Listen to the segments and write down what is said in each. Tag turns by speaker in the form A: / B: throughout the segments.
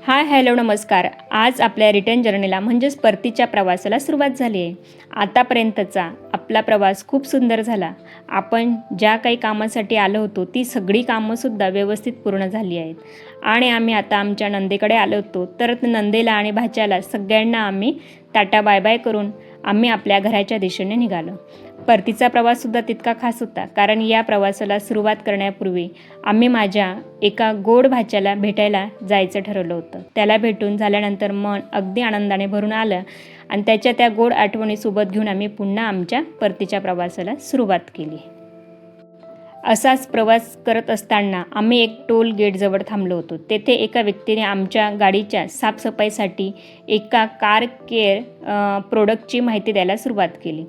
A: Hi hello नमस्कार. आज आपल्या रिटर्न जर्नीला म्हणजेच परतीच्या प्रवासाला सुरुवात झाली आहे. आतापर्यंतचा आपला प्रवास खूप सुंदर झाला. आपण ज्या काही कामासाठी आलो होतो ती सगळी कामंसुद्धा व्यवस्थित पूर्ण झाली आहेत आणि आम्ही आता आमच्या नंदेकडे आलो होतो. तर नंदेला आणि भाच्याला सगळ्यांना आम्ही टाटा बाय बाय करून आम्ही आपल्या घराच्या दिशेने निघालो. परतीचा प्रवाससुद्धा तितका खास होता, कारण या प्रवासाला सुरुवात करण्यापूर्वी आम्ही माझ्या एका गोड भाच्याला भेटायला जायचं ठरवलं होतं. त्याला भेटून झाल्यानंतर मन अगदी आनंदाने भरून आलं आणि त्याच्या त्या गोड आठवणीसोबत घेऊन आम्ही पुन्हा आमच्या परतीच्या प्रवासाला सुरुवात केली. असाच प्रवास करत असताना आम्ही एक टोल गेटजवळ थांबलो होतो. तेथे एका व्यक्तीने आमच्या गाडीच्या साफसफाईसाठी एका कार केअर प्रोडक्टची माहिती द्यायला सुरुवात केली.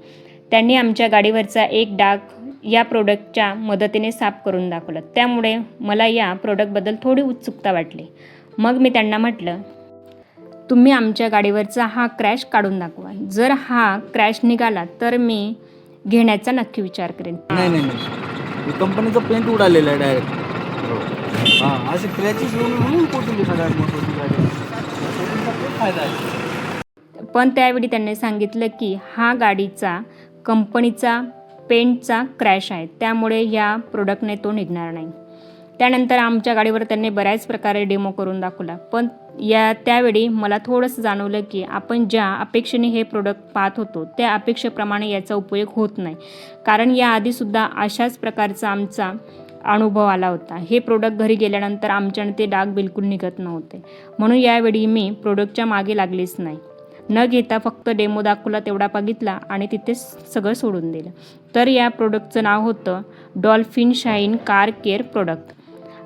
A: त्यांनी आमच्या गाडीवरचा एक डाग या प्रोडक्टच्या मदतीने साफ करून दाखवला. त्यामुळे मला या प्रोडक्टबद्दल थोडी उत्सुकता वाटली. मग मी त्यांना म्हटलं, तुम्ही आमच्या गाडीवरचा हा क्रॅश काढून दाखवा. जर हा क्रॅश निघाला तर मी घेण्याचा नक्की विचार करेन.
B: नाही कंपनीचं पेंट उडालेलं आहे डायरेक्ट. हां, असे क्रॅचेस म्हणून पोचली सगळ्यात मोठी गाडी. फायदा आहे.
A: पण त्यावेळी त्यांनी सांगितलं की हा गाडीचा कंपनीचा पेंटचा क्रॅश आहे, त्यामुळे या प्रोडक्टने तो निघणार नाही. त्यानंतर आमच्या गाडीवर त्यांनी बऱ्याच प्रकारे डेमो करून दाखवला. पण त्यावेळी मला थोडंसं जाणवलं की आपण ज्या अपेक्षेने हे प्रोडक्ट पाहत होतो त्या अपेक्षेप्रमाणे याचा उपयोग होत नाही. कारण याआधीसुद्धा अशाच प्रकारचा आमचा अनुभव आला होता. हे प्रोडक्ट घरी गेल्यानंतर आमच्याने ते डाग बिलकुल निघत नव्हते. म्हणून यावेळी मी प्रोडक्टच्या मागे लागलीच नाही. न घेता फक्त डेमो दाखवला, तेवढा बघितला आणि तिथेच सगळं सोडून दिलं. तर या प्रोडक्टचं नाव होतं dolphin shine car care product.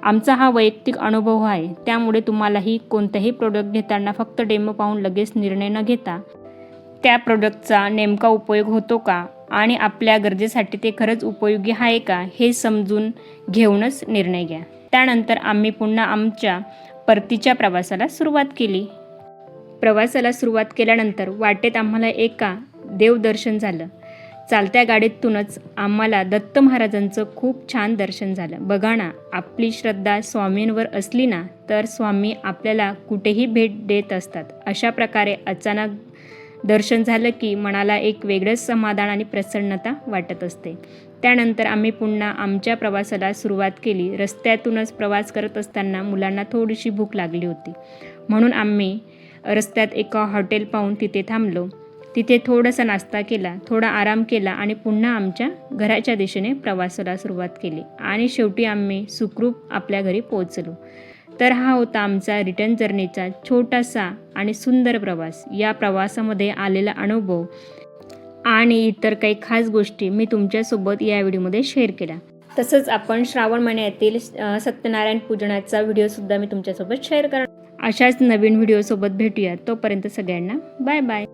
A: आमचा हा वैयक्तिक अनुभव आहे, त्यामुळे तुम्हालाही कोणताही प्रोडक्ट घेताना फक्त डेमो पाहून लगेच निर्णय न घेता त्या प्रोडक्टचा नेमका उपयोग होतो का आणि आपल्या गरजेसाठी ते खरंच उपयोगी आहे का हे समजून घेऊनच निर्णय घ्या. त्यानंतर आम्ही पुन्हा आमच्या परतीच्या प्रवासाला सुरुवात केली. प्रवासाला सुरुवात केल्यानंतर वाटेत आम्हाला एका देवदर्शन झालं. चालत्या गाडीतूनच आम्हाला दत्त महाराजांचं खूप छान दर्शन झालं. बघा ना, आपली श्रद्धा स्वामींवर असली ना तर स्वामी आपल्याला कुठेही भेट देत असतात. अशा प्रकारे अचानक दर्शन झालं की मनाला एक वेगळंच समाधान आणि प्रसन्नता वाटत असते. त्यानंतर आम्ही पुन्हा आमच्या प्रवासाला सुरुवात केली. रस्त्यातूनच प्रवास करत असताना मुलांना थोडीशी भूक लागली होती, म्हणून आम्ही रस्त्यात एका हॉटेल पाहून तिथे थांबलो. तिथे थोडासा नाश्ता केला, थोडा आराम केला आणि पुन्हा आमच्या घराच्या दिशेने प्रवासाला सुरुवात केली आणि शेवटी आम्ही सुखरूप आपल्या घरी पोहोचलो. तर हा होता आमचा रिटर्न जर्नीचा छोटासा आणि सुंदर प्रवास. या प्रवासामध्ये आलेला अनुभव आणि इतर काही खास गोष्टी मी तुमच्यासोबत या व्हिडिओमध्ये शेअर केल्या. तसंच आपण श्रावण महिन्यातील सत्यनारायण पूजनाचा व्हिडिओसुद्धा मी तुमच्यासोबत शेअर करणार. अशाच नवीन व्हिडिओसोबत भेटूया. तोपर्यंत सगळ्यांना बाय बाय.